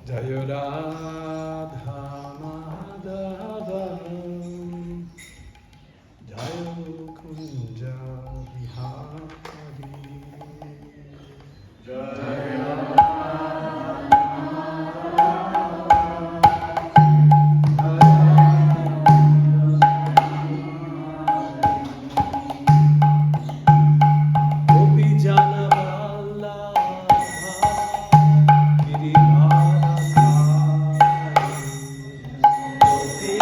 Jaya Radha Madhava Jaya Kunja Vihari Jaya Gopi Jana Vallabha Giridhara Dhari Gopi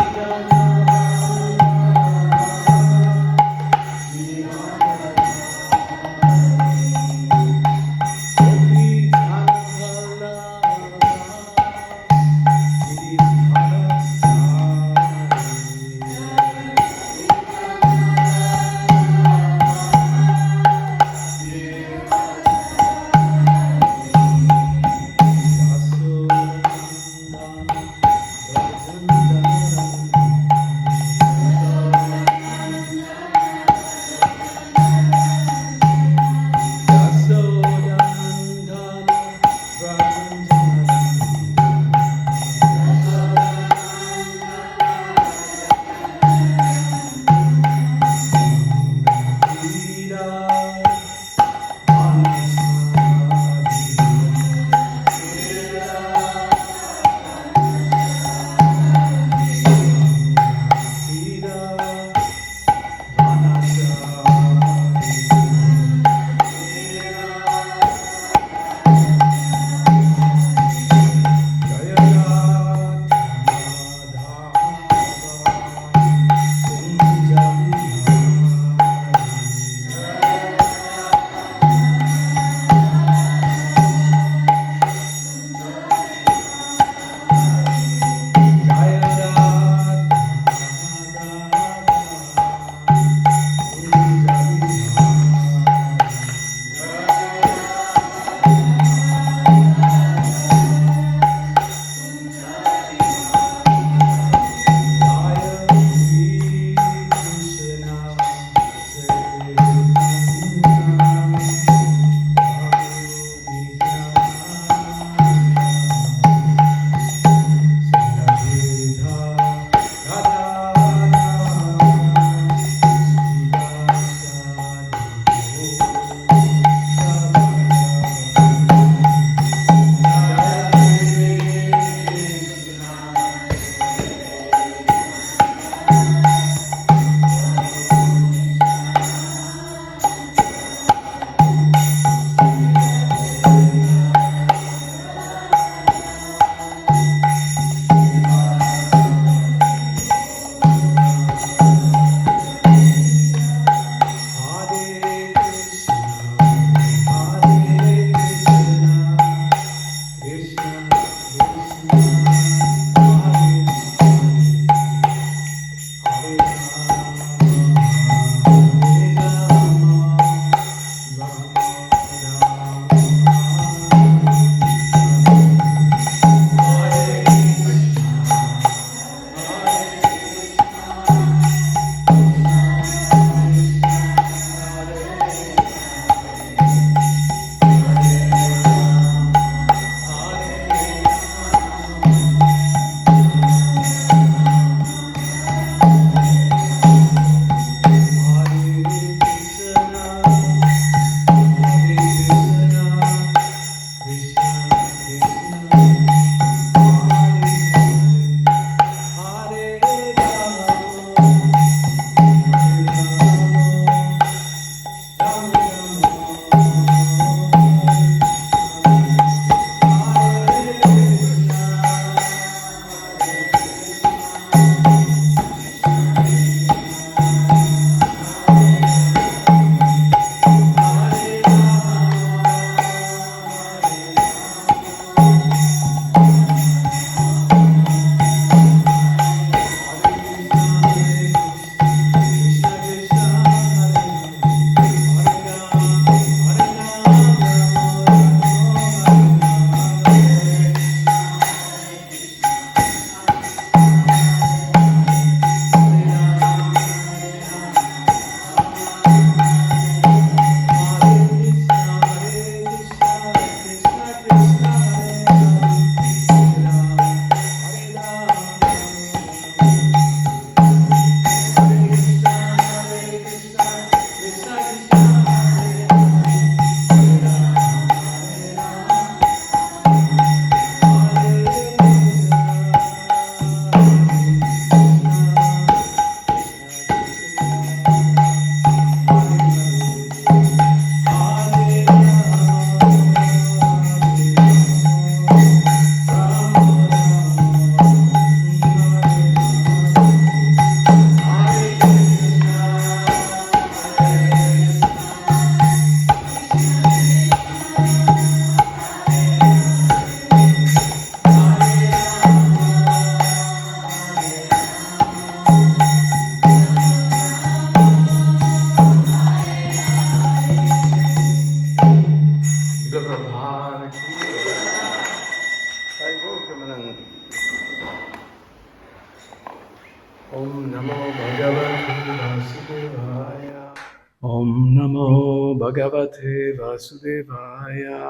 Om Namo Bhagavate Vasudevaya. Om Namo Bhagavate Vasudevaya.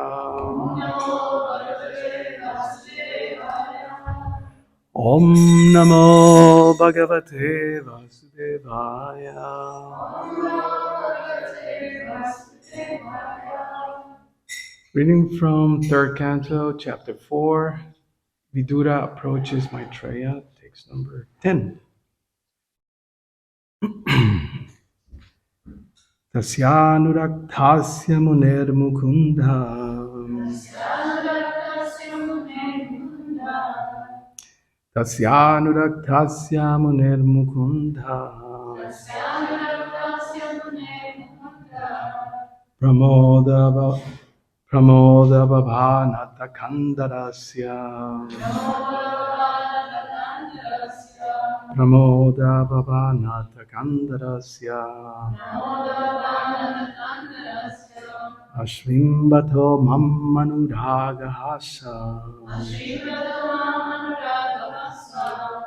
Om Namo Bhagavate Vasudevaya. Reading from third canto, chapter 4. Vidura approaches Maitreya, text number 10. Tasyanuraktasya muner mukunda. Tasyanuraktasya muner mukunda. Pramoda bhavanata kandarasya. Pramoda bhavanata kandarasya. Ashrimbato mammanuragahasa.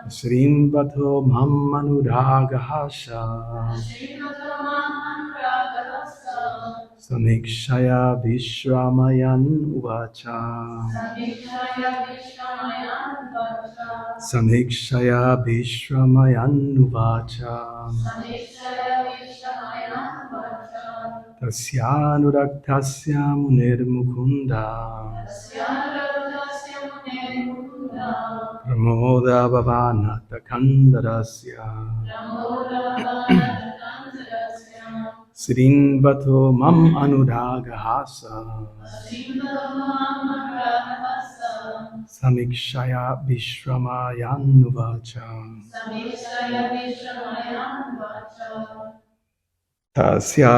Ashrimbato mammanuragahasa. Samikshaya Vishramayan Uvacha. Samikshaya Vishramayan Uvacha. Tasyanuraktasya munir mukunda. Pramoda bhavanata kandarasya. Srinvato mam anuragahasa. Samikshaya Vishramayanuvacha. Tasya,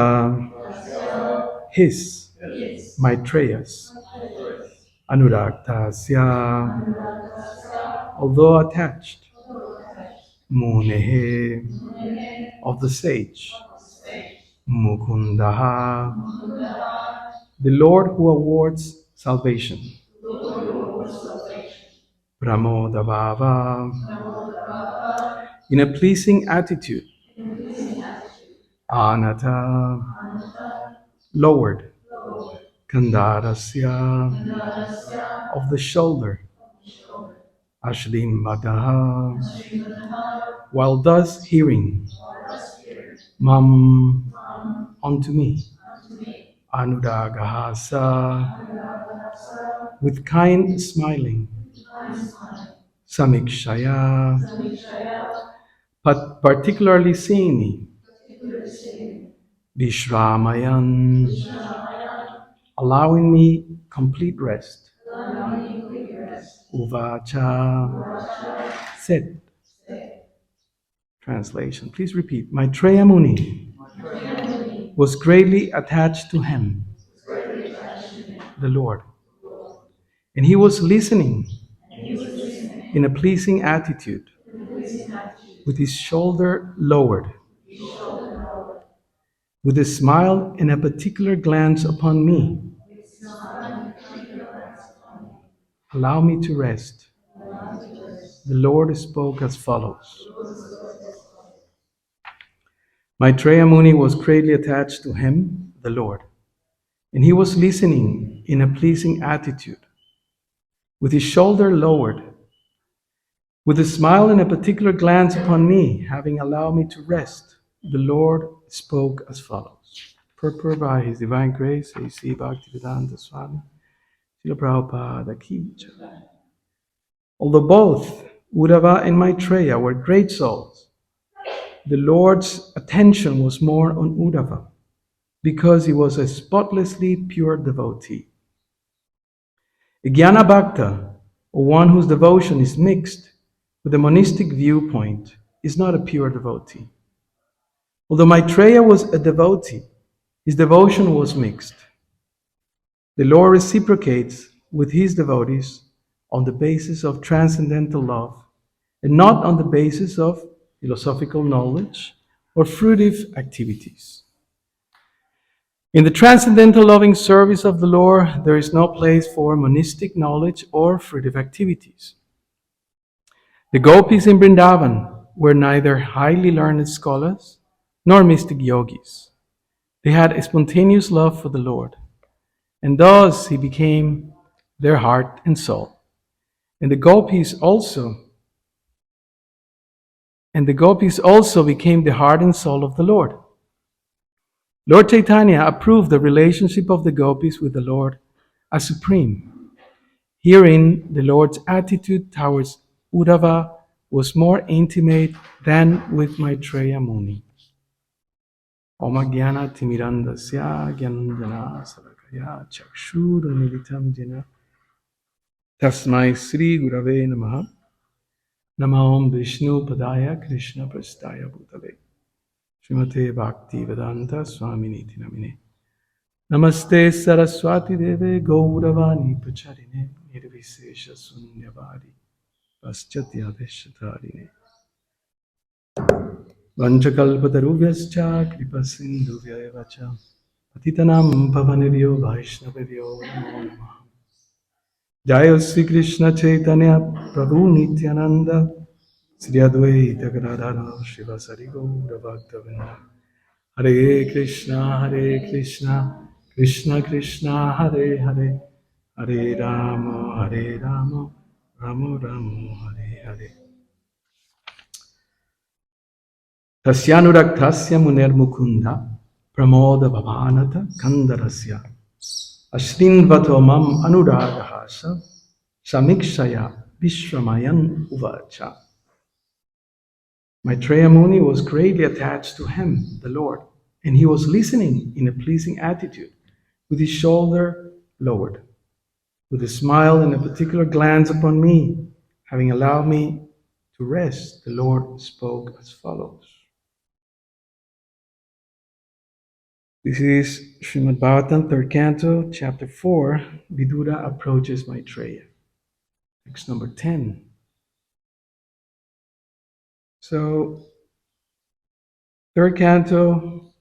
his, Maitreya's, Anuragtasya, although attached, Munehe, of the sage, Mukundaha, the Lord who awards salvation, Pramodabhava, in a pleasing attitude, Anata, lowered, Kandarasya, of the shoulder, Ashlimbadaha, while thus hearing, Mam, unto me, Anuragahasa, with kind smiling, Samikshaya, but particularly seeing me, Vishramayan, allowing me complete rest, Uvacha, said. Translation. Please repeat. Maitreya Muni was greatly attached to him, the Lord, and he was listening in a pleasing attitude, with his shoulder lowered, with a smile and a particular glance upon me. Allow me to rest. The Lord spoke as follows. Maitreya Muni was greatly attached to him, the Lord, and he was listening in a pleasing attitude, with his shoulder lowered, with a smile and a particular glance upon me, having allowed me to rest. The Lord spoke as follows. Purport by His Divine Grace, A.C. Bhaktivedanta Swami, Srila Prabhupada Ki Jai. Although both Uddhava and Maitreya were great souls, the Lord's attention was more on Uddhava, because he was a spotlessly pure devotee. A Jnana Bhakta, or one whose devotion is mixed with a monistic viewpoint, is not a pure devotee. Although Maitreya was a devotee, his devotion was mixed. The Lord reciprocates with his devotees on the basis of transcendental love and not on the basis of philosophical knowledge or fruitive activities. In the transcendental loving service of the Lord, there is no place for monistic knowledge or fruitive activities. The gopis in Vrindavan were neither highly learned scholars nor mystic yogis. They had a spontaneous love for the Lord, and thus he became their heart and soul. And the gopis also became the heart and soul of the Lord. Lord Chaitanya approved the relationship of the gopis with the Lord as supreme. Herein, the Lord's attitude towards Uddhava was more intimate than with Maitreya Muni. Om Jnana Timirandasya Gyananjana Salakaya Chakshurumilitam Jena Tasmai Sri Gurave Namaha Namo Om Vishnu Padaya Krishna Prastaya Bhutale Srimate Bhakti Vedanta Swaminiti Namine Namaste Saraswati Deve Gauravani Pacharine Nirvisesha Sunyavari Paschatya Deshatarine Vanchakalpatarubhyascha Kripasindhuvyaevacha Patitanam Pavaniryo Vaishnavavyo Namo Namaha Jaya Sri Krishna Chaitanya Prabhu Nityananda Sri Advaita Gadadhara Shivasari Gaura Bhaktavinda Hare Krishna Krishna Krishna Hare Hare Hare Rama Rama Rama Hare Hare Tasyanuraktasya Muner Mukunda Pramoda Bhavanata Kandarasya Ashrinvato Mam Anuragahasa Samikshaya Vishwamayan Uvacha. Maitreya Muni was greatly attached to him, the Lord, and he was listening in a pleasing attitude, with his shoulder lowered, with a smile and a particular glance upon me. Having allowed me to rest, the Lord spoke as follows. This is Srimad Bhagavatam, 3rd Canto, Chapter 4, Vidura approaches Maitreya. Text number 10. So, 3rd Canto,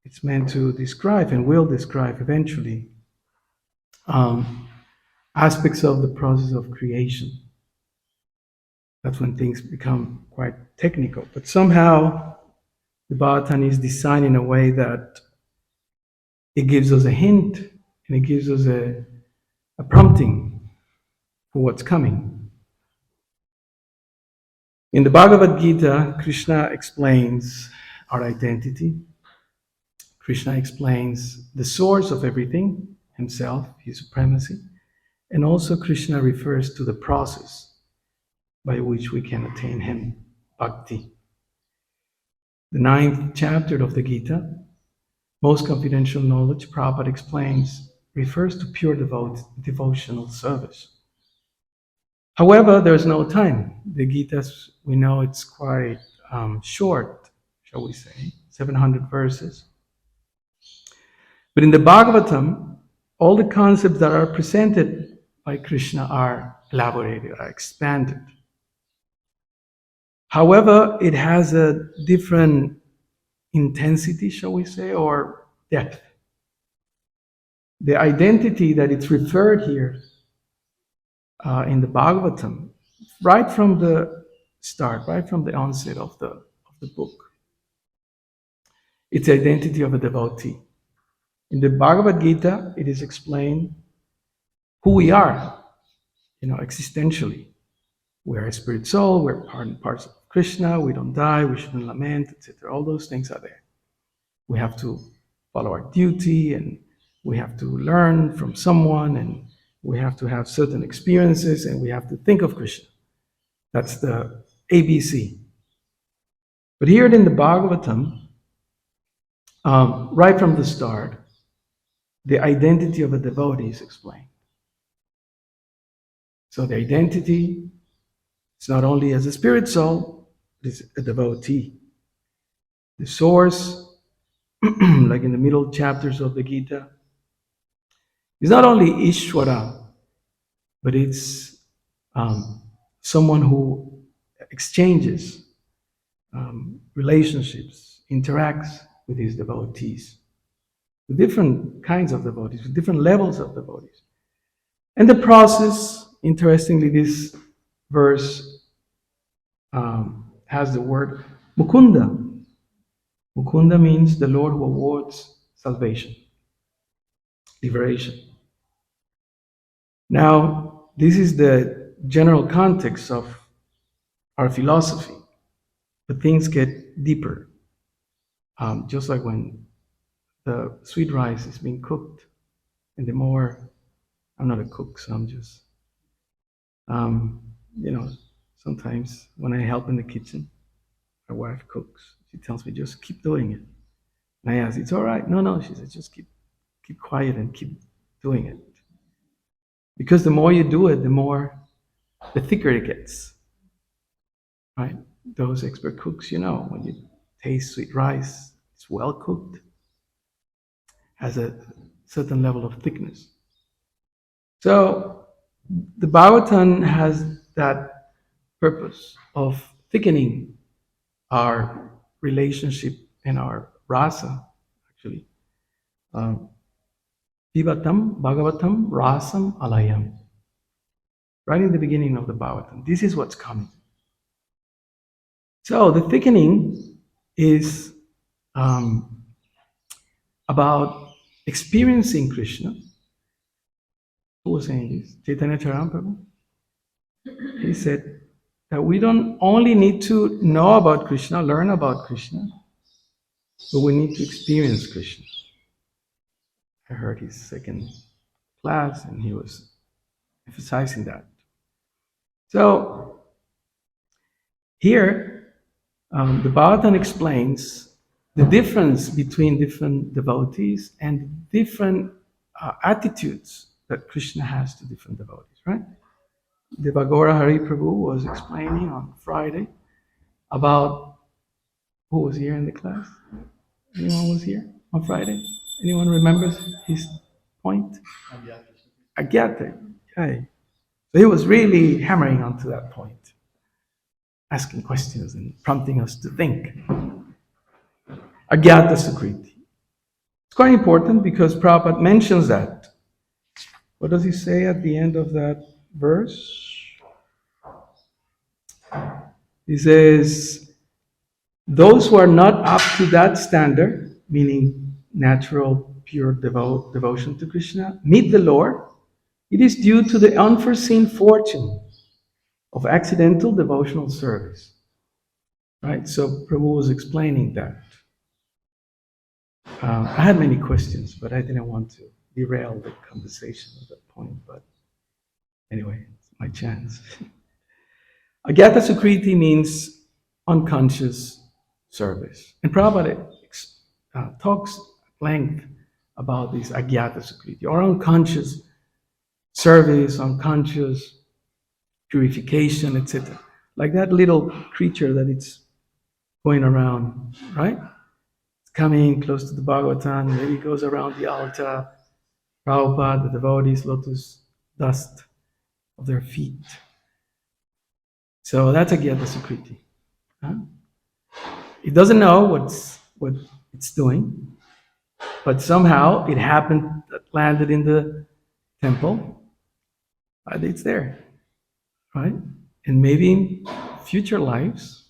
it's meant to describe and will describe eventually aspects of the process of creation. That's when things become quite technical. But somehow, the Bhagavatam is designed in a way that it gives us a hint and it gives us a prompting for what's coming. In the Bhagavad Gita, Krishna explains our identity. Krishna explains the source of everything, himself, his supremacy. And also Krishna refers to the process by which we can attain him, bhakti. The 9th chapter of the Gita, most confidential knowledge, Prabhupada explains, refers to pure devotional service. However, there's no time. The Gita, we know it's quite short, shall we say, 700 verses. But in the Bhagavatam, all the concepts that are presented by Krishna are elaborated, are expanded. However, it has a different intensity, shall we say, or depth. The identity that it's referred here in the Bhagavatam, right from the start, right from the onset of the book, it's the identity of a devotee. In the Bhagavad Gita, it is explained who we are, existentially. We're a spirit soul, we're parts of Krishna, we don't die, we shouldn't lament, etc. All those things are there. We have to follow our duty, and we have to learn from someone, and we have to have certain experiences, and we have to think of Krishna. That's the ABC. But here in the Bhagavatam, right from the start, the identity of a devotee is explained. So the identity is not only as a spirit soul, it is a devotee. The source, like in the middle chapters of the Gita, is not only Ishvara, but it's someone who exchanges relationships, interacts with his devotees, with different kinds of devotees, with different levels of devotees. And the process, interestingly, this verse has the word Mukunda. Mukunda means the Lord who awards salvation, liberation. Now, this is the general context of our philosophy, but things get deeper. Just like when the sweet rice is being cooked, and the more, I'm not a cook, so I'm just, you know, sometimes when I help in the kitchen, my wife cooks. She tells me, just keep doing it. And I ask, it's all right. No, she says, just keep quiet and keep doing it. Because the more you do it, the thicker it gets, right? Those expert cooks, when you taste sweet rice, it's well cooked, has a certain level of thickness. So the Bhagavatam has that purpose of thickening our relationship and our rasa, actually. Pibatam Bhagavatam Rasam Alayam. Right in the beginning of the Bhagavatam. This is what's coming. So the thickening is about experiencing Krishna. Who was saying this? Chaitanya Charan Prabhu. He said that we don't only need to know about Krishna, learn about Krishna, but we need to experience Krishna. I heard his second class and he was emphasizing that. So here, the Bhagavatam explains the difference between different devotees and different attitudes that Krishna has to different devotees, right? The Bhagora Hari Prabhu was explaining on Friday about who was here in the class. Anyone was here on Friday? Anyone remembers his point? Agyata. Okay. So he was really hammering onto that point, asking questions and prompting us to think. Agyata Sukriti. It's quite important because Prabhupada mentions that. What does he say at the end of that verse? He says, those who are not up to that standard, meaning natural, pure devotion to Krishna, meet the Lord. It is due to the unforeseen fortune of accidental devotional service. Right? So Prabhu was explaining that. I had many questions, but I didn't want to derail the conversation at that point. But anyway, it's my chance. Agyata Sukriti means unconscious service. And Prabhupada talks at length about this Agyata Sukriti, or unconscious service, unconscious purification, etc. Like that little creature that it's going around, right? It's coming close to the Bhagavatam, maybe it goes around the altar, Prabhupada, the devotees, lotus dust of their feet. So that's Agyata Sukriti. Huh? It doesn't know what it's doing, but somehow it happened, landed in the temple, and it's there, right? And maybe in future lives,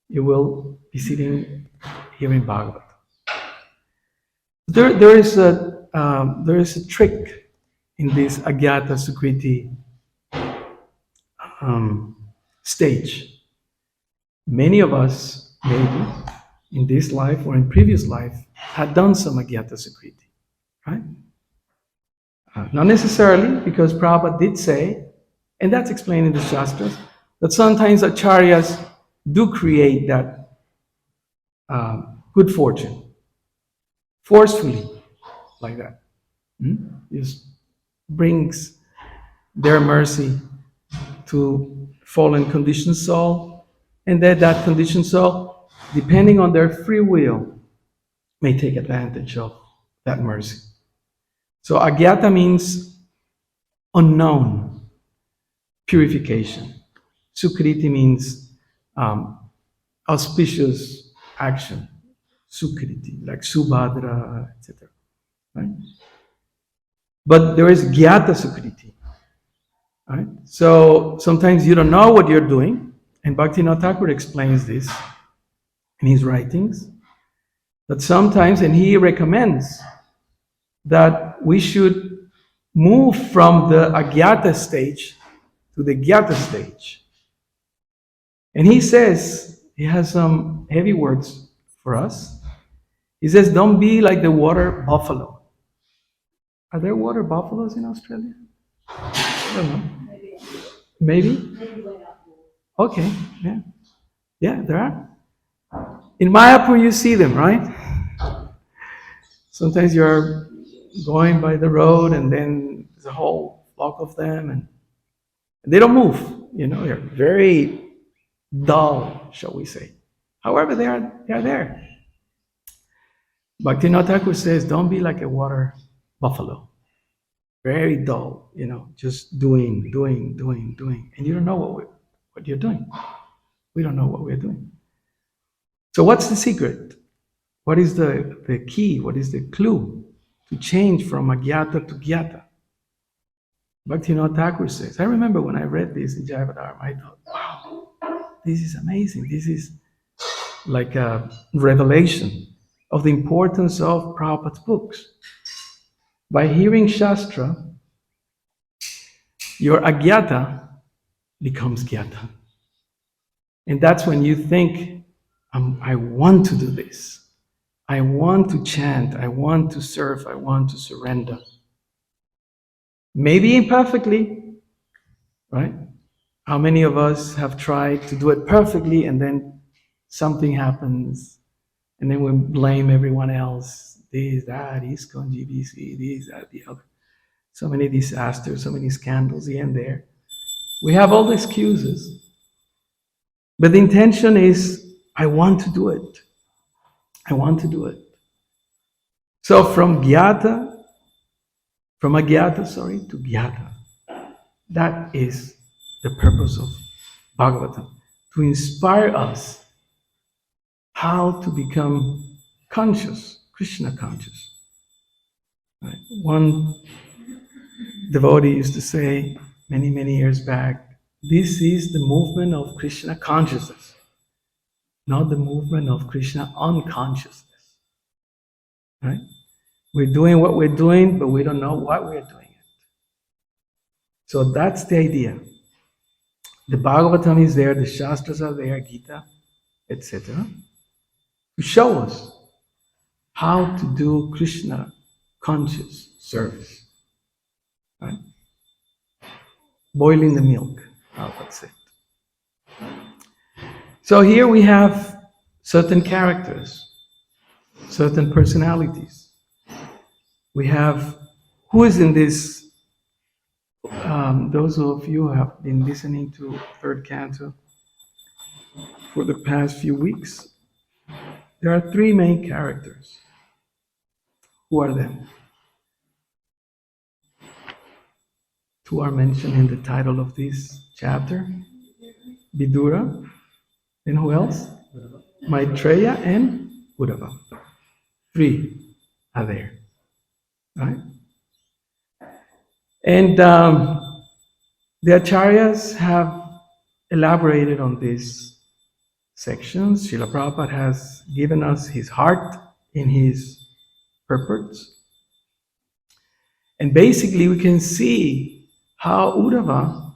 you will be sitting here in Bhagavatam. There is a trick in this Agyata Sukriti stage. Many of us, maybe, in this life or in previous life, had done some Agyata Sukriti, right? Not necessarily, because Prabhupada did say, and that's explained in the Shastras, that sometimes acharyas do create that good fortune, forcefully, like that. Just brings their mercy to fallen conditioned soul, and that conditioned soul, depending on their free will, may take advantage of that mercy. So Agyata means unknown purification. Sukriti means auspicious action. Sukriti, like Subhadra, etc. Right? But there is Gyata Sukriti. Right? So sometimes you don't know what you're doing, And Bhaktivinoda Thakur explains this in his writings, that sometimes, and he recommends that we should move from the agyata stage to the gyata stage. And he says, he has some heavy words for us. He says, don't be like the water buffalo. Are there water buffaloes in Australia? I don't know. Maybe? Okay, yeah. Yeah, there are. In Mayapur, you see them, right? Sometimes you're going by the road and then there's a whole flock of them and they don't move. They're very dull, shall we say. However, they are there. Bhaktivinoda Thakur says, don't be like a water buffalo. Very dull, just doing. And you don't know what you're doing. We don't know what we're doing. So what's the secret? What is the key? What is the clue to change from agyata to gyata? Bhaktivinoda Thakur says, I remember when I read this in Jayavadharma, I thought, wow, this is amazing. This is like a revelation of the importance of Prabhupada's books. By hearing Shastra, your agyata becomes gyata. And that's when you think, I want to do this. I want to chant. I want to serve. I want to surrender. Maybe imperfectly, right? How many of us have tried to do it perfectly and then something happens and then we blame everyone else? This, that, ISKCON, GBC, this, that, the other. So many disasters, so many scandals here and there. We have all the excuses. But the intention is, I want to do it. I want to do it. So from agyata to gyata. That is the purpose of Bhagavatam, to inspire us how to become conscious, Krishna conscious. Right? One devotee used to say many, many years back, this is the movement of Krishna consciousness, not the movement of Krishna unconsciousness. Right? We're doing what we're doing, but we don't know why we're doing it. So that's the idea. The Bhagavatam is there, the Shastras are there, Gita, etc., to show us how to do Krishna conscious service. Right? Boiling the milk, that's it. So here we have certain characters, certain personalities. We have, who is in this, those of you who have been listening to third canto for the past few weeks, there are three main characters. Who are them? Two are mentioned in the title of this chapter. Vidura, and who else? Maitreya and Uddhava. Three are there. Right? And the acharyas have elaborated on these sections. Srila Prabhupada has given us his heart in his purports. And basically we can see how Uddhava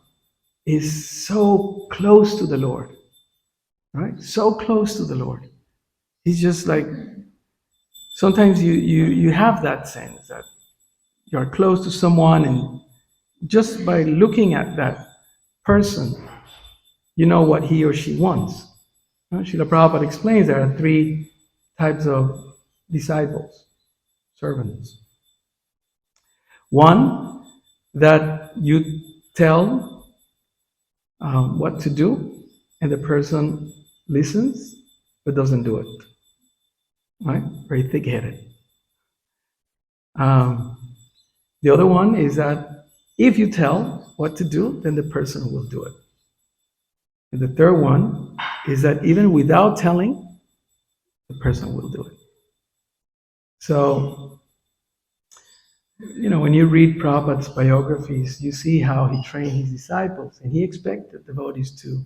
is so close to the Lord. Right? So close to the Lord. He's just like, sometimes you have that sense that you're close to someone and just by looking at that person, you know what he or she wants. Srila Prabhupada explains there are three types of disciples, servants. One, that you tell what to do and the person listens but doesn't do it. Right? Very thick-headed. The other one is that if you tell what to do, then the person will do it. And the third one is that even without telling, the person will do it. So, when you read Prabhupada's biographies, you see how he trained his disciples, and he expected devotees to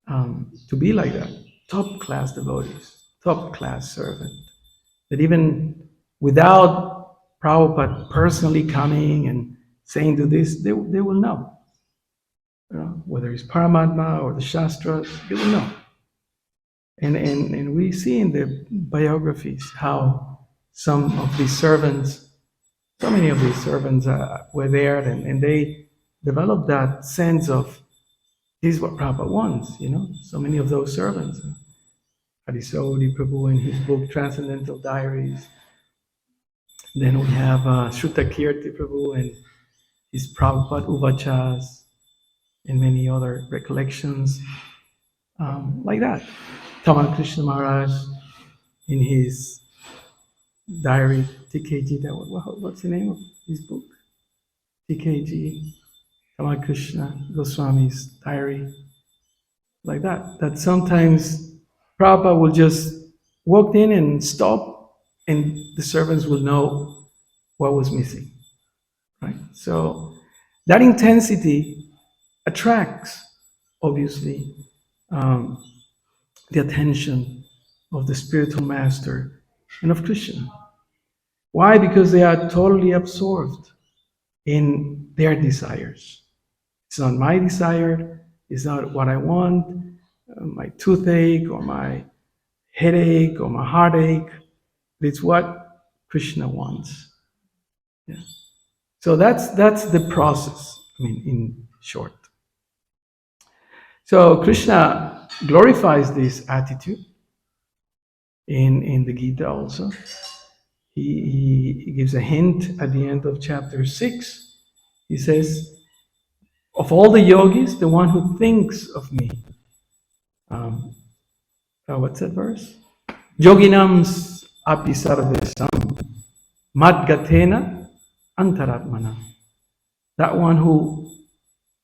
to be like that. Top class devotees, top class servant. That even without Prabhupada personally coming and saying to this, they will know. You know, whether it's Paramatma or the Shastras, they will know. And we see in the biographies how some of these servants, so many of these servants were there, and they developed that sense of this is what Prabhupada wants, you know. So many of those servants, Harisaudi Prabhu in his book Transcendental Diaries. Then we have Shrutakirti Prabhu and his Prabhupada Uvachas and many other recollections like that. Tamal Krishna Maharaj in his diary, TKG, what's the name of his book? TKG, Tamal Krishna Goswami's diary, like that. That sometimes Prabhupada will just walk in and stop, and the servants will know what was missing, right? So that intensity attracts, obviously, the attention of the spiritual master and of Krishna. Why? Because they are totally absorbed in their desires. It's not my desire, it's not what I want, my toothache or my headache or my heartache. It's what Krishna wants. Yeah. So that's the process, I mean, in short. So Krishna glorifies this attitude in the Gita also. He gives a hint at the end of chapter 6. He says, of all the yogis, the one who thinks of me. What's that verse? Yoginams api sarvesam madgatena antaratmana. That one who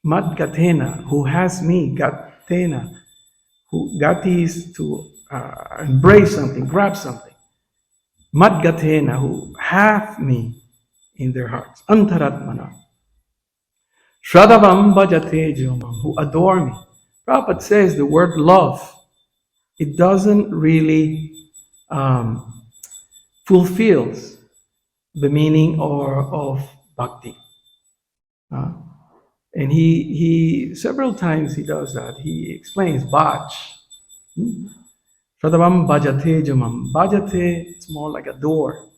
madgatena, who has me, gatena, who gati is to embrace something, grab something. Madgatena, who have me in their hearts. Antaratmana. Shradhavam bhajate jomam, who adore me. Prabhupada says the word love, it doesn't really fulfills the meaning of bhakti. And he several times he does that. He explains bhaj. Shradhavam bhajate jomam. Bhajate, it's more like a door.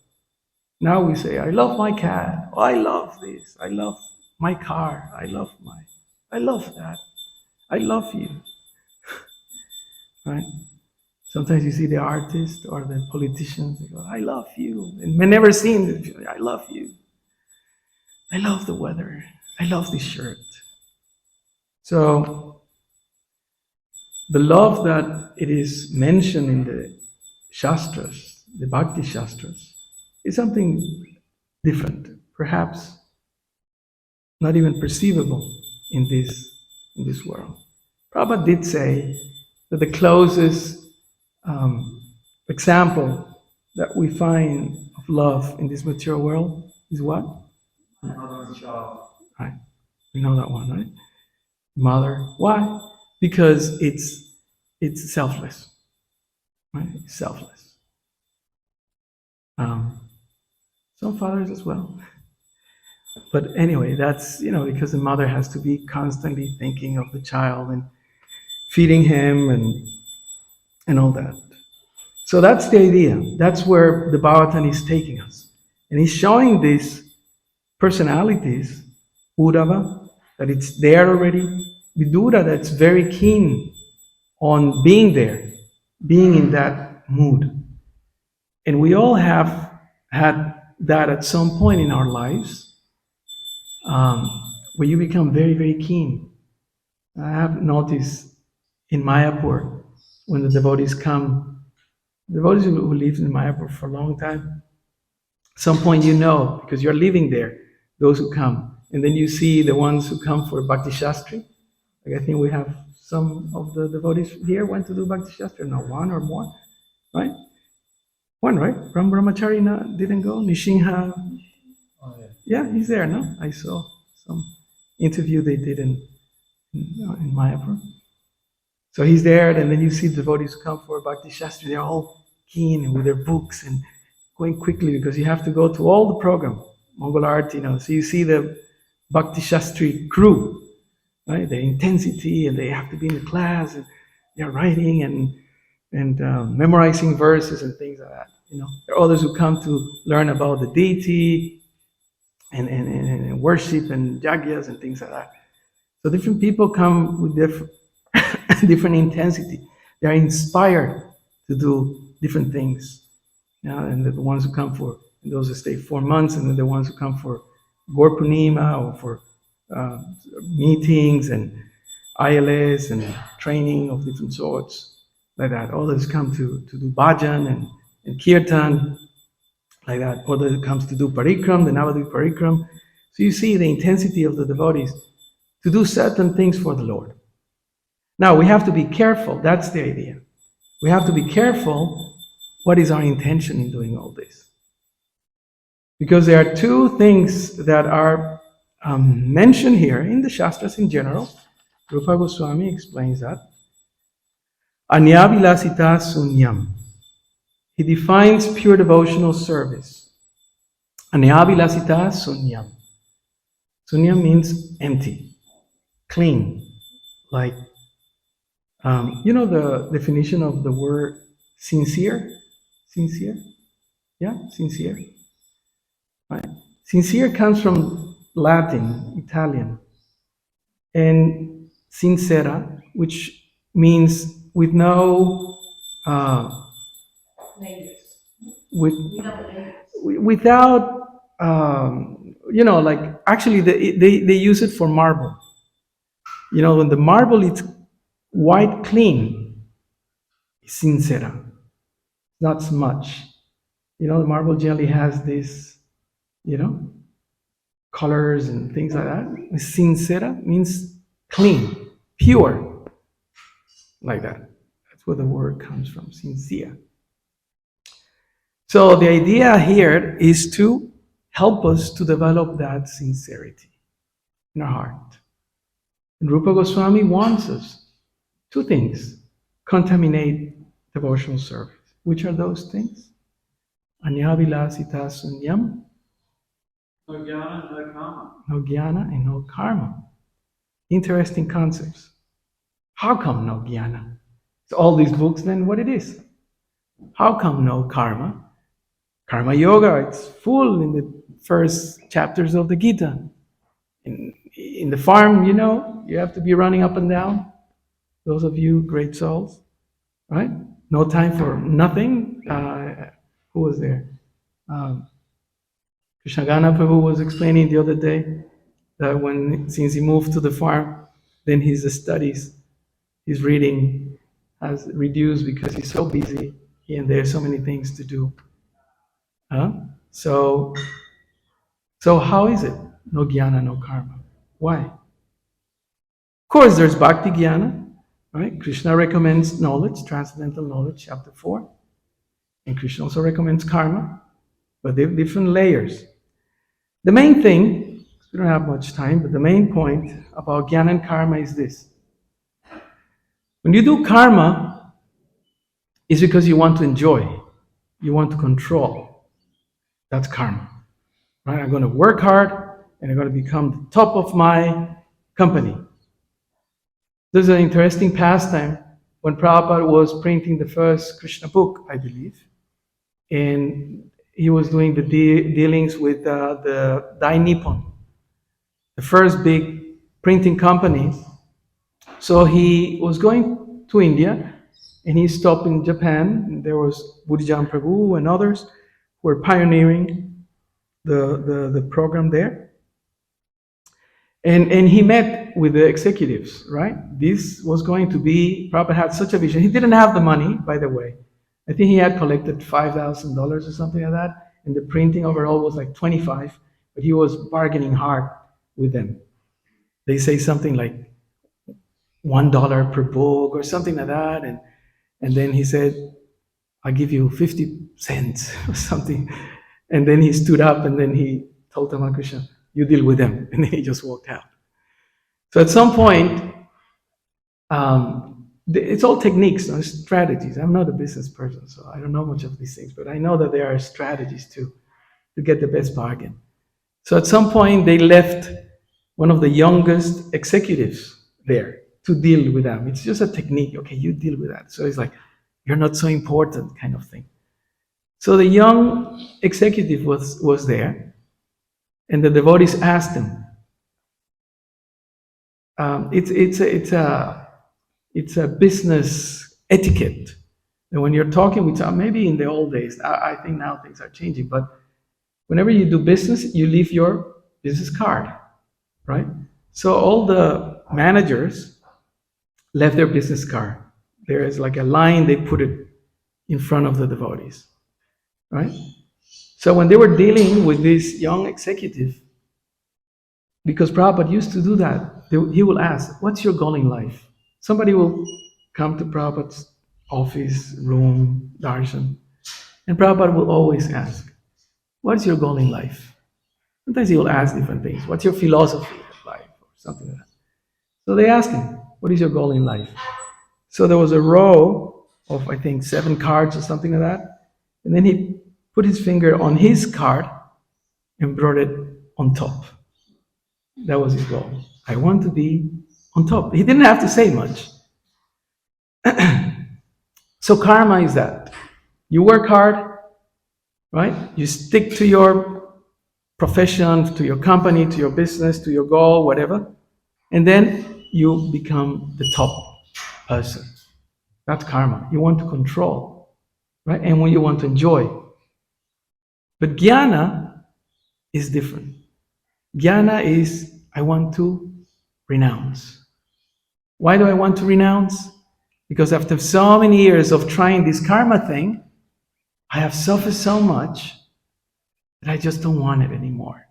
Now we say, I love my cat. Oh, I love this. I love my car. I love that. I love you. Right? Sometimes you see the artist or the politicians, they go, I love you. And we've never seen it. I love you. I love the weather. I love this shirt. So the love that it is mentioned in the Shastras, the Bhakti Shastras, is something different, perhaps not even perceivable in this world. Prabhupada did say that the closest example that we find of love in this material world is what? Mother and child. Right. We know that one, right? Mother. Why? Because it's selfless. Right? It's selfless. Some fathers as well. But anyway, that's, because the mother has to be constantly thinking of the child and feeding him and all that. So that's the idea. That's where the Bhagavatam is taking us. And he's showing these personalities, Uddhava, that it's there already, Vidura, that's very keen on being there, being in that mood. And we all have had that at some point in our lives, where you become very, very keen. I have noticed in Mayapur, when the devotees come, devotees who live in Mayapur for a long time, at some point because you're living there, those who come. And then you see the ones who come for Bhakti Shastri. Like I think we have some of the devotees here went to do Bhakti Shastri. No, one or more, right? One, right? Ram Brahmachari didn't go. Nishinha. Oh, yeah. Yeah, he's there, no? I saw some interview they did in Mayapur. So he's there, and then you see devotees who come for Bhakti Shastri. They're all keen with their books and going quickly because you have to go to all the program, Mongol Arti, So you see the Bhakti Shastri crew, right? The intensity, and they have to be in the class, and they're writing and memorizing verses and things like that. There are others who come to learn about the deity and worship and yagyas and things like that. So different people come with different intensity. They are inspired to do different things. And the ones who come for those who stay 4 months, and then the ones who come for Gaur Purnima or for meetings and ILS and training of different sorts, like that. Others come to do bhajan and kirtan, like that. Others comes to do parikram, the Navadvip parikram. So you see the intensity of the devotees to do certain things for the Lord. Now we have to be careful. That's the idea. We have to be careful. What is our intention in doing all this? Because there are two things that are mentioned here in the Shastras in general. Rupa Goswami explains that. Anyavilasita sunyam. He defines pure devotional service. Anyavilasita sunyam. Sunyam means empty, clean. Like, the definition of the word sincere? Sincere? Yeah, sincere. Right. Sincere comes from Latin, Italian, and sincera, which means with no without like actually they use it for marble. When the marble is white clean, sincera, not smudge. The marble generally has this colors and things like that. Sincera means clean, pure, like that. That's where the word comes from, sincere. So the idea here is to help us to develop that sincerity in our heart. And Rupa Goswami wants us two things: contaminate devotional service. Which are those things? Anyavilasita sunyam. No jnana, no karma. No jnana and no karma. Interesting concepts. How come no jnana? So all these books, then what it is? How come no karma? Karma yoga, it's full in the first chapters of the Gita. In the farm, you have to be running up and down. Those of you great souls, right? No time for nothing. Who was there? Krishnagana Prabhu was explaining the other day that since he moved to the farm, then his studies, his reading has reduced because he's so busy and there's so many things to do. So how is it? No jnana, no karma. Why? Of course, there's bhakti jnana, right? Krishna recommends knowledge, transcendental knowledge, chapter 4. And Krishna also recommends karma, but they're different layers. The main thing, we don't have much time, but the main point about jnana and karma is this. When you do karma, it's because you want to enjoy, you want to control. That's karma. Right? I'm going to work hard and I'm going to become the top of my company. There's an interesting pastime when Prabhupada was printing the first Krishna book, I believe, and he was doing the dealings with the Dai Nippon, the first big printing company. So he was going to India, and he stopped in Japan. And there was Buddhijam Prabhu and others who were pioneering the program there. And he met with the executives, right? This was going to be, Prabhupada had such a vision. He didn't have the money, by the way. I think he had collected $5,000 or something like that. And the printing overall was like 25, but he was bargaining hard with them. They say something like $1 per book or something like that. And then he said, I'll give you 50 cents or something. And then he stood up and then he told Tamal Krishna, you deal with them. And then he just walked out. So at some point, It's all techniques, no strategies. I'm not a business person, so I don't know much of these things, but I know that there are strategies to get the best bargain. So at some point, they left one of the youngest executives there to deal with them. It's just a technique. Okay, you deal with that. So it's like, you're not so important kind of thing. So the young executive was there, and the devotees asked him. It's a business etiquette. And when you're talking with someone, maybe in the old days, I think now things are changing, but whenever you do business, you leave your business card, right? So all the managers left their business card. There is like a line, they put it in front of the devotees, right? So when they were dealing with this young executive, because Prabhupada used to do that, he will ask, what's your goal in life? Somebody will come to Prabhupada's office, room, darshan, and Prabhupada will always ask, what's your goal in life? Sometimes he will ask different things. What's your philosophy of life? Or something like that. So they asked him, what is your goal in life? So there was a row of, I think, 7 cards or something like that. And then he put his finger on his card and brought it on top. That was his goal. I want to be on top. He didn't have to say much. So karma is that. You work hard, right? You stick to your profession, to your company, to your business, to your goal, whatever. And then you become the top person. That's karma. You want to control, right? And when you want to enjoy. But jnana is different. Jnana is, I want to renounce. Why do I want to renounce? Because after so many years of trying this karma thing, I have suffered so much that I just don't want it anymore.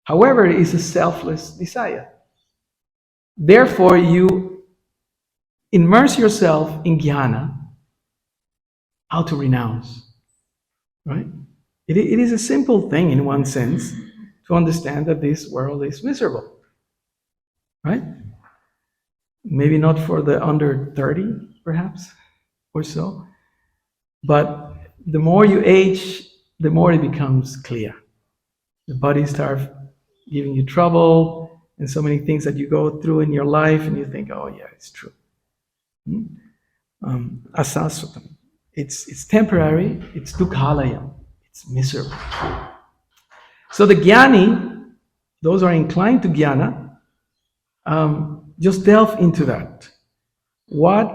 However, it is a selfless desire. Therefore, you immerse yourself in jnana, how to renounce, right? It is a simple thing in one sense to understand that this world is miserable, right? Maybe not for the under 30, perhaps, or so. But the more you age, the more it becomes clear. The body starts giving you trouble, and so many things that you go through in your life, and you think, oh yeah, it's true. Asasvatam. It's temporary, it's dukhalayam, it's miserable. So the jnani, those who are inclined to jnana, just delve into that. What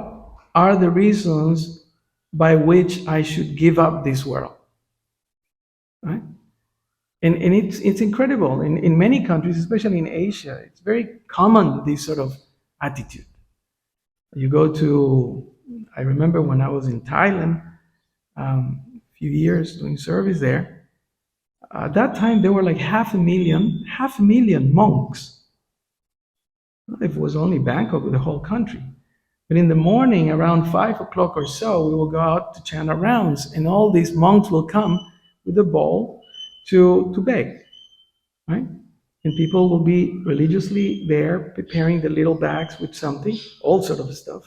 are the reasons by which I should give up this world? Right? And it's incredible. In many countries, especially in Asia, it's very common, this sort of attitude. You go to, I remember when I was in Thailand, a few years doing service there, at that time there were like half a million monks. If it was only Bangkok, the whole country. But in the morning, around 5 o'clock or so, we will go out to chant our rounds, and all these monks will come with a bowl to beg, right? And people will be religiously there preparing the little bags with something, all sort of stuff,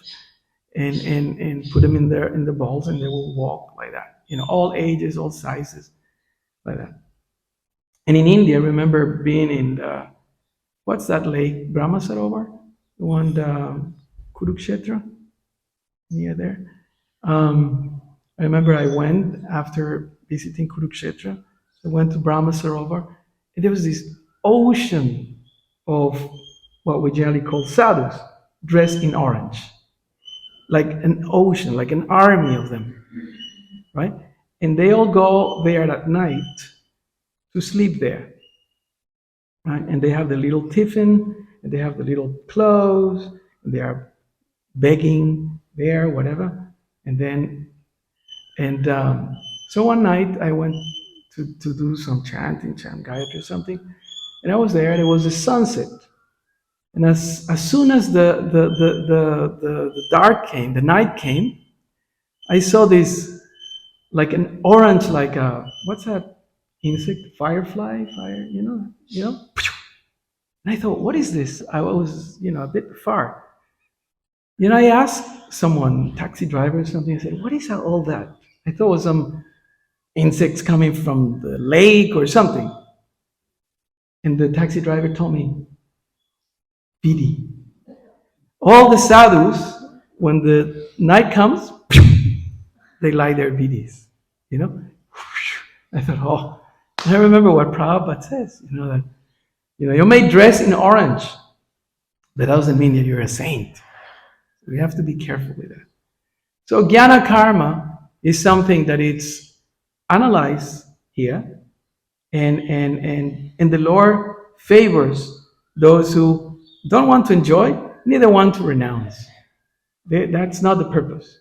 and put them in the bowls, and they will walk like that. All ages, all sizes, like that. And in India, I remember being in the, what's that lake? Brahma Sarovar? The one, the Kurukshetra, near there. I remember I went after visiting Kurukshetra. I went to Brahma Sarovar, and there was this ocean of what we generally call sadhus, dressed in orange. Like an ocean, like an army of them, right? And they all go there at night to sleep there, right? And they have the little tiffin, and they have the little clothes, and they are begging there, whatever. So one night I went to do some chanting, chant Gayatri or something, and I was there, and it was a sunset. And as soon as the dark came, the night came, I saw this, like an orange, like a, what's that insect? Firefly? Fire, you know? And I thought, what is this? I was, a bit far. I asked someone, taxi driver or something, I said, what is all that? I thought it was some insects coming from the lake or something. And the taxi driver told me, Vidi. All the sadhus, when the night comes, they light their vidis. You know? I thought, oh, I remember what Prabhupada says, that you may dress in orange, but that doesn't mean that you're a saint. We have to be careful with that. So jnana karma is something that it's analyzed here, and the Lord favors those who don't want to enjoy, neither want to renounce. That's not the purpose.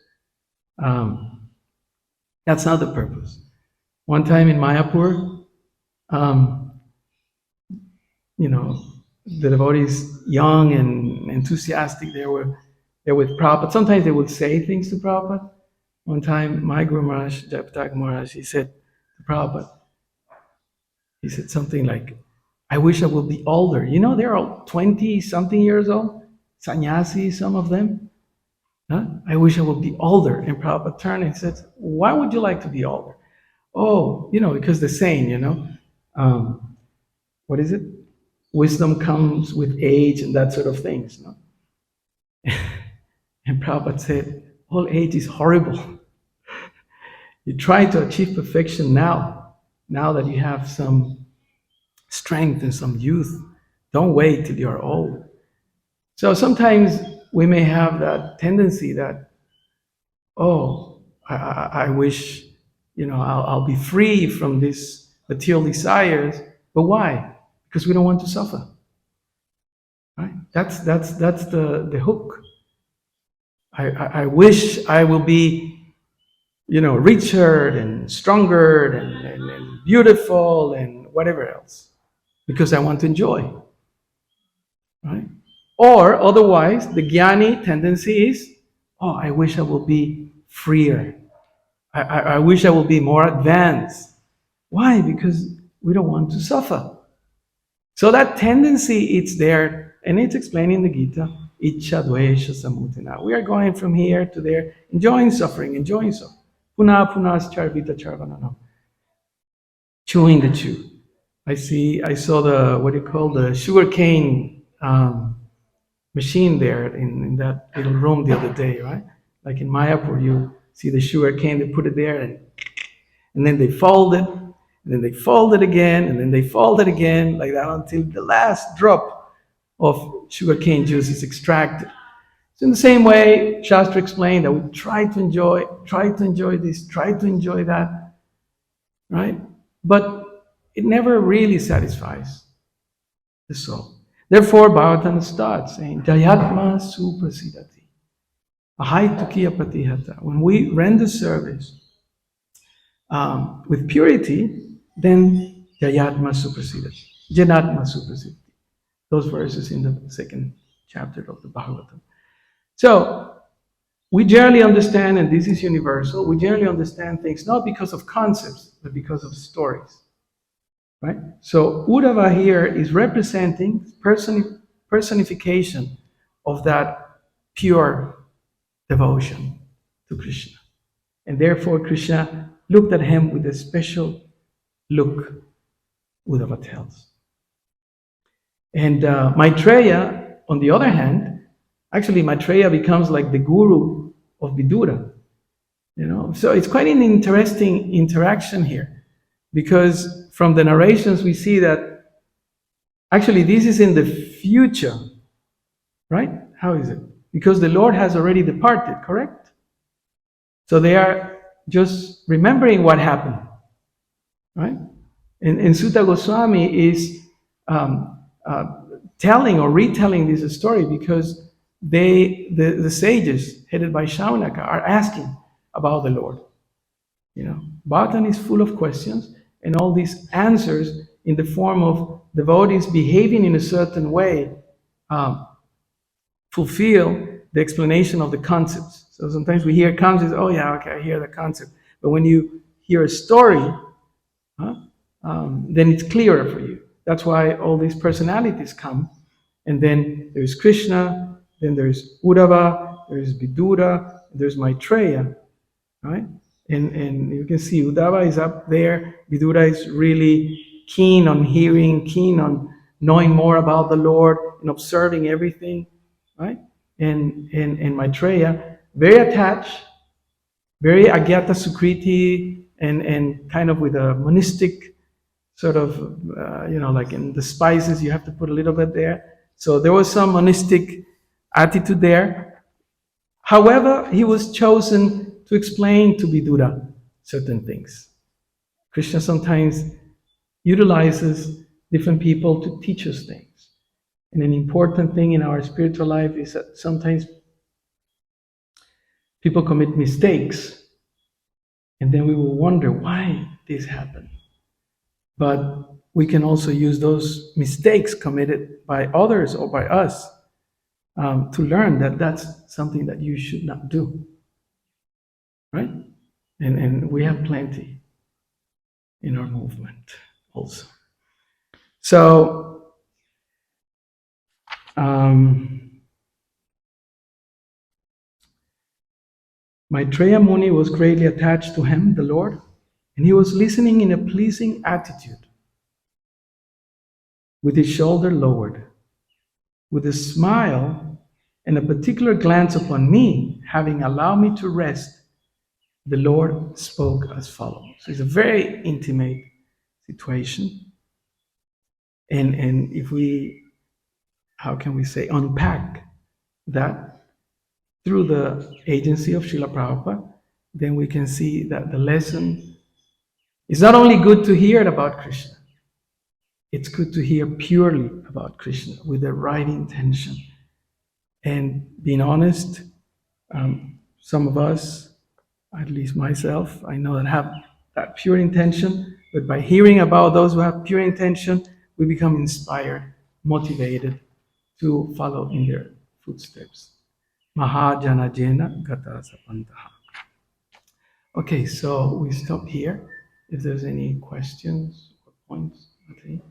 That's not the purpose. One time in Mayapur, the devotees, young and enthusiastic, they were with Prabhupada. Sometimes they would say things to Prabhupada. One time, my Guru Maharaj, Jayapatak Maharaj, he said to Prabhupada, he said something like, I wish I would be older. They're all 20-something years old, sannyasi, some of them. I wish I would be older. And Prabhupada turned and said, why would you like to be older? Oh, because the saying, what is it? Wisdom comes with age and that sort of things. And Prabhupada said, old age is horrible. You try to achieve perfection now that you have some strength and some youth. Don't wait till you're old. So sometimes we may have that tendency that, I wish, I'll be free from these material desires. But why? Because we don't want to suffer. Right? That's the hook. I wish I will be, richer and stronger and beautiful and whatever else, because I want to enjoy. Right? Or otherwise, the jnani tendency is, I wish I will be freer. I wish I will be more advanced. Why? Because we don't want to suffer. So that tendency, it's there, and it's explained in the Gita, Ichcha Dvesha Samutina. We are going from here to there, enjoying suffering. Puna punas charvita charvananam. Chewing the chew. I saw the sugarcane machine there in that little room the other day, right? Like in Mayapur, you see the sugarcane, they put it there, and then they fold it, and then they fold it again, and then they fold it again, like that until the last drop of sugarcane juice is extracted. So in the same way, Shastra explained that we try to enjoy this, try to enjoy that, right? But it never really satisfies the soul. Therefore, Bhagavatam starts saying, Jayatma suprasidati, ahaitukiya pratihata. When we render service with purity, then Jayatma suprasidati, Janatma suprasidati. Those verses in the second chapter of the Bhagavatam. So, we generally understand, and this is universal, we generally understand things not because of concepts, but because of stories. Right? So Uddhava here is representing personification of that pure devotion to Krishna. And therefore Krishna looked at him with a special look, Uddhava tells. And Maitreya, on the other hand, actually Maitreya becomes like the guru of Vidura. So it's quite an interesting interaction here, because from the narrations we see that actually this is in the future, right? How is it? Because the Lord has already departed, correct? So they are just remembering what happened, right? And Sutta Goswami is telling or retelling this story because the sages headed by Shaunaka are asking about the Lord. Bhagavatam is full of questions, and all these answers in the form of devotees behaving in a certain way fulfill the explanation of the concepts. So sometimes we hear concepts, I hear the concept. But when you hear a story, then it's clearer for you. That's why all these personalities come. And then there's Krishna, then there's Uddhava, there's Vidura, there's Maitreya, right? And you can see Uddhava is up there. Vidura is really keen on hearing, keen on knowing more about the Lord and observing everything, right? And Maitreya, very attached, very Agyata Sukriti, and kind of with a monistic sort of, like in the spices, you have to put a little bit there. So there was some monistic attitude there. However, he was chosen to explain to Vidura certain things. Krishna sometimes utilizes different people to teach us things. And an important thing in our spiritual life is that sometimes people commit mistakes, and then we will wonder why this happened. But we can also use those mistakes committed by others or by us to learn that that's something that you should not do, right? And we have plenty in our movement also. So, Maitreya Muni was greatly attached to him, the Lord, and he was listening in a pleasing attitude, with his shoulder lowered, with a smile and a particular glance upon me, having allowed me to rest. The Lord spoke as follows. So it's a very intimate situation. And if we, how can we say, unpack that through the agency of Srila Prabhupada, then we can see that the lesson is not only good to hear about Krishna, it's good to hear purely about Krishna with the right intention. And being honest, some of us, at least myself, I know that have that pure intention, but by hearing about those who have pure intention, we become inspired, motivated to follow in their footsteps. Mahajana Jena Gata Sapantaha. Okay, so we stop here. If there's any questions or points, okay.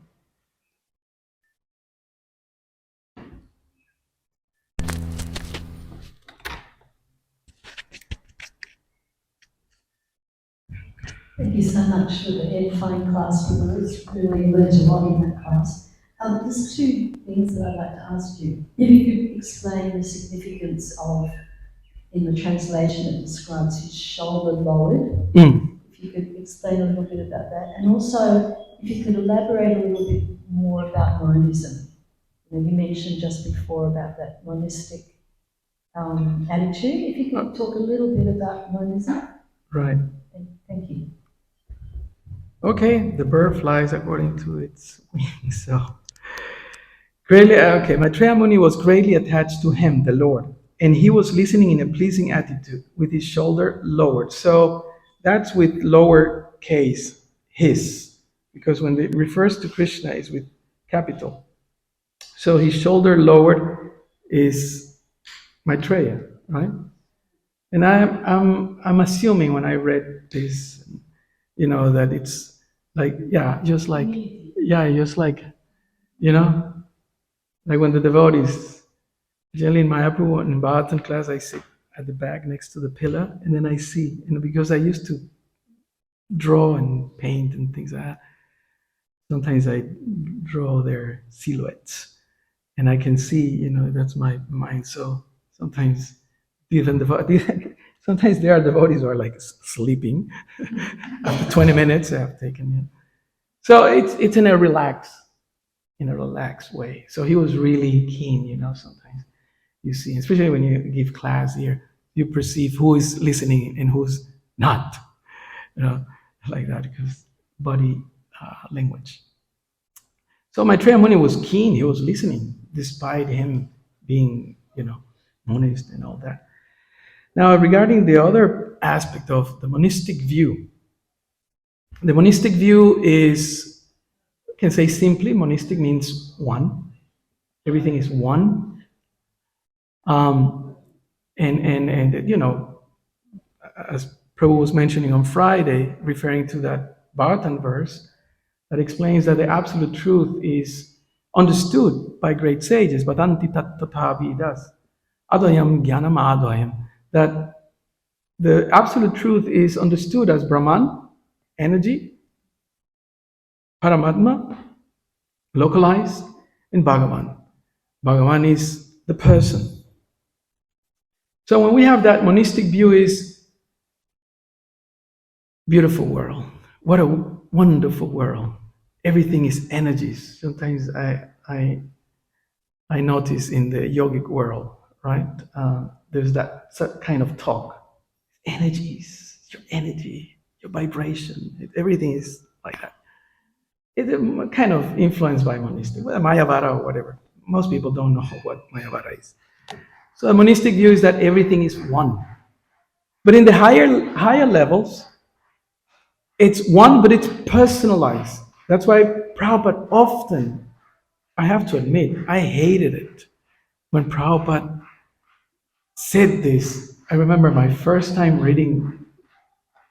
Thank you so much for the edifying class. We really learned a lot in that class. There's two things that I'd like to ask you. If you could explain the significance of, in the translation it describes his shoulder lowered. If you could explain a little bit about that. And also, if you could elaborate a little bit more about monism. You mentioned just before about that monistic attitude. If you could talk a little bit about monism. Right. Thank you. Okay, the bird flies according to its wings. So, Maitreya Muni was greatly attached to him, the Lord, and he was listening in a pleasing attitude with his shoulder lowered. So that's with lower case, his, because when it refers to Krishna, it's with capital. So his shoulder lowered is Maitreya, right? And I'm assuming when I read this, that it's like, just like when the devotees, generally in Mayapur in Bhagavatam class, I sit at the back next to the pillar, and then I see, because I used to draw and paint and things like that, sometimes I draw their silhouettes, and I can see, that's my mind. So sometimes sometimes there are devotees who are like sleeping after 20 minutes I have taken. So it's in a relaxed way. So he was really keen, sometimes you see, especially when you give class here, you perceive who is listening and who's not, like that, because body language. So Maitreya Muni was keen, he was listening, despite him being, monist and all that. Now, regarding the other aspect of the monistic view, the monistic view is, I can say simply, monistic means one. Everything is one. And as Prabhu was mentioning on Friday, referring to that Bhagavatam verse, that explains that the absolute truth is understood by great sages, but anti tattva vidas. Advayam Jnanam Advayam, that the absolute truth is understood as Brahman, energy, Paramatma, localized, and Bhagavan. Bhagavan is the person. So when we have that monistic view, is beautiful world. What a wonderful world. Everything is energies. Sometimes I notice in the yogic world, right? There's that kind of talk. Energies, your energy, your vibration, everything is like that. It's kind of influenced by monistic, well, Mayavada or whatever. Most people don't know what Mayavada is. So a monistic view is that everything is one. But in the higher levels, it's one, but it's personalized. That's why Prabhupada often, I have to admit, I hated it when Prabhupada said this. I remember my first time reading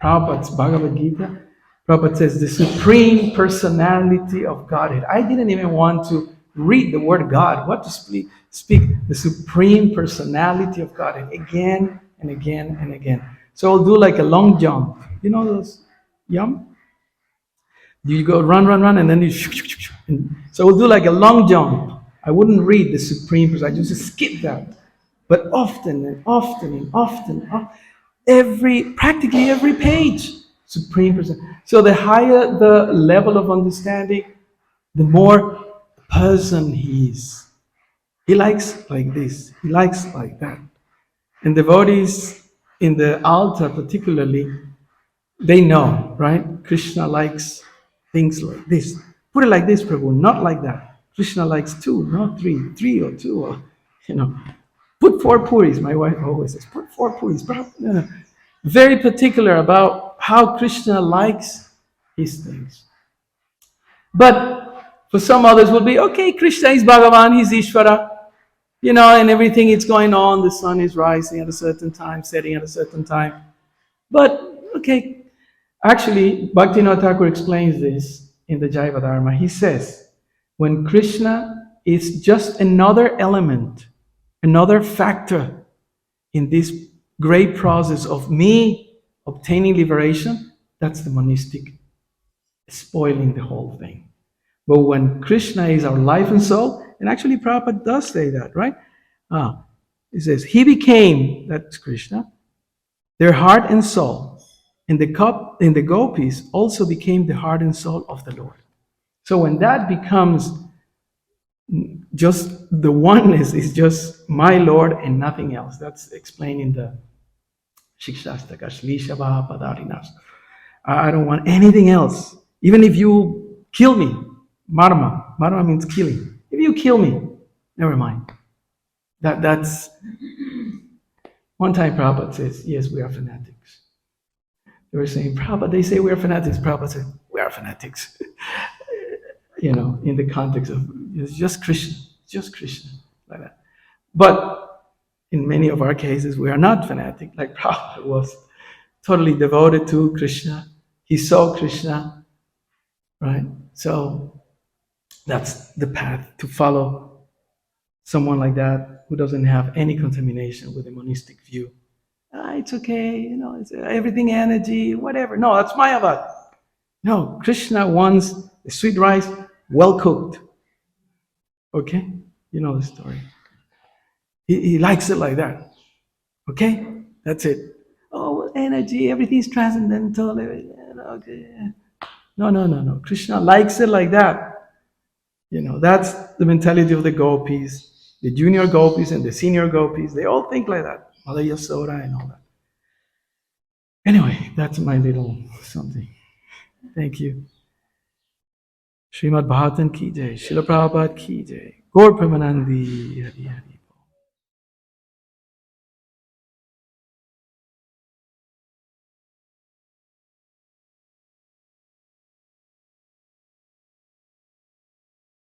Prabhupada's Bhagavad Gita. Prabhupada says, the supreme personality of Godhead. I didn't even want to read the word God. What to speak the supreme personality of Godhead again and again and again. So I'll do like a long jump. You know those jump? You go run, and then you. So we'll do like a long jump. I wouldn't read the supreme person. I just skip that. But often and often and often, practically every page, supreme person. So the higher the level of understanding, the more person he is. He likes like this. He likes like that. And devotees in the altar, particularly, they know, right? Krishna likes things like this. Put it like this, Prabhu, not like that. Krishna likes two, not three or two, or, put 4 puris. My wife always says, put 4 puris. Prabhu. Very particular about how Krishna likes his things. But for some others will be, okay, Krishna is Bhagavan, he's Ishvara, and everything is going on. The sun is rising at a certain time, setting at a certain time. But, okay, actually, Bhaktivinoda Thakur explains this in the Jaiva Dharma. He says, when Krishna is just another element, another factor in this great process of me obtaining liberation, that's the monistic spoiling the whole thing. But when Krishna is our life and soul, and actually Prabhupada does say that, right? He says, he became, that's Krishna, their heart and soul. And the gopis also became the heart and soul of the Lord. So when that becomes just the oneness, is just my Lord and nothing else. That's explained in the Shikshastaka, Shlishava Padarinas. I don't want anything else. Even if you kill me, marma. Marma means killing. If you kill me, never mind. That's one time Prabhupada says, yes, we are fanatics. They were saying, Prabhupada, they say we are fanatics. Prabhupada said, we are fanatics. In the context of it's just Krishna, like that. But in many of our cases, we are not fanatic, like Prabhupada was totally devoted to Krishna. He saw Krishna, right? So that's the path to follow someone like that who doesn't have any contamination with a monistic view. It's okay, it's everything energy, whatever. No, that's Mayavad. No, Krishna wants the sweet rice well cooked. Okay? You know the story. He likes it like that. Okay? That's it. Oh, energy, everything's transcendental. Okay. No. Krishna likes it like that. That's the mentality of the gopis, the junior gopis and the senior gopis. They all think like that. Mother Yasoda and all that. Anyway, that's my little something. Thank you. Srimad Bhagavatam ki jai, Srila Prabhupada ki jai, Gaur Premanandi, Hari Hari.